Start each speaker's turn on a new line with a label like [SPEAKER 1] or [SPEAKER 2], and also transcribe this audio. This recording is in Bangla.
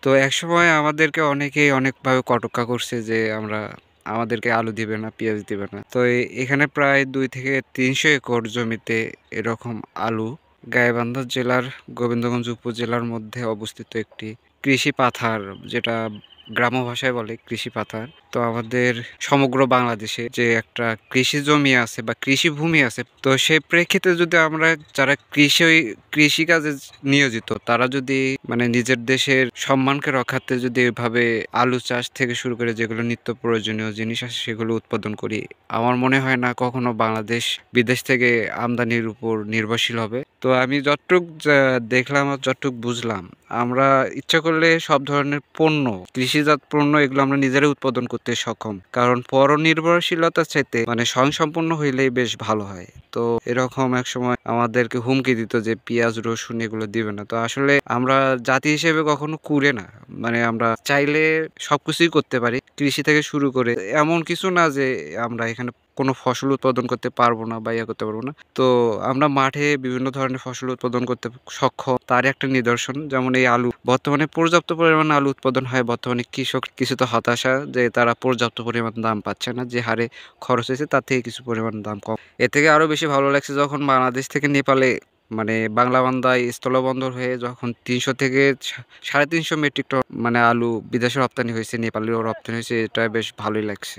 [SPEAKER 1] তো একসময় আমাদেরকে অনেকেই অনেকভাবে কটাক্ষ করছে যে আমাদেরকে আলু দিবে না, পেঁয়াজ দিবে না। তো এখানে প্রায় ২ থেকে ৩০০ একর জমিতে এরকম আলু গাইবান্ধা জেলার গোবিন্দগঞ্জ উপজেলার মধ্যে অবস্থিত একটি কৃষি পাথার, যেটা গ্রাম্য ভাষায় বলে কৃষি পাথার। তো আমাদের সমগ্র বাংলাদেশে যে একটা কৃষি জমি আছে বা কৃষিভূমি আছে, তো সেই প্রেক্ষিতে যদি আমরা যারা কৃষিকাজে নিয়োজিত তারা যদি মানে নিজের দেশের সম্মানকে রক্ষার্থে যদি এভাবে আলু চাষ থেকে শুরু করে যেগুলো নিত্য প্রয়োজনীয় জিনিস আছে সেগুলো উৎপাদন করি, আমার মনে হয় না কখনো বাংলাদেশ বিদেশ থেকে আমদানির উপর নির্ভরশীল হবে। তো আমি যতটুক দেখলাম আর যতটুক বুঝলাম, আমরা ইচ্ছা করলে সব ধরনের পণ্য, কৃষিজাত পণ্য এগুলো আমরা নিজেরাই উৎপাদন করতে সক্ষম। কারণ পরনির্ভরশীলতার চাইতে মানে স্বয়ংসম্পূর্ণ হইলেই বেশ ভালো হয়। তো এরকম একসময় আমাদেরকে হুমকি দিত যে পেঁয়াজ, রসুন এগুলো দিবে না। তো আসলে আমরা জাতি হিসেবে কখনো কুরে না। মানে আমরা চাইলে সবকিছুই করতে পারি। কৃষি থেকে শুরু করে এমন কিছু না যে আমরা এখানে কোনো ফসল উৎপাদন করতে পারবো না বা ইয়ে করতে পারবো না। তো আমরা মাঠে বিভিন্ন ধরনের ফসল উৎপাদন করতে সক্ষম। তার একটা নিদর্শন যেমন এই আলু। বর্তমানে পর্যাপ্ত পরিমাণে আলু উৎপাদন হয়। বর্তমানে কৃষক কিছুটা হতাশা যে তারা পর্যাপ্ত পরিমাণ দাম পাচ্ছে না। যে হারে খরচ হয়েছে তার থেকে কিছু পরিমাণ দাম কম। এর থেকে আরো বেশি ভালো লাগছে যখন বাংলাদেশ থেকে নেপালে মানে বাংলাবান্ধায় স্থলবন্দর হয়ে যখন ৩০০ থেকে ৩৫০ মেট্রিক টন মানে আলু বিদেশে রপ্তানি হয়েছে, নেপালেও রপ্তানি হয়েছে, এটা বেশ ভালোই লাগছে।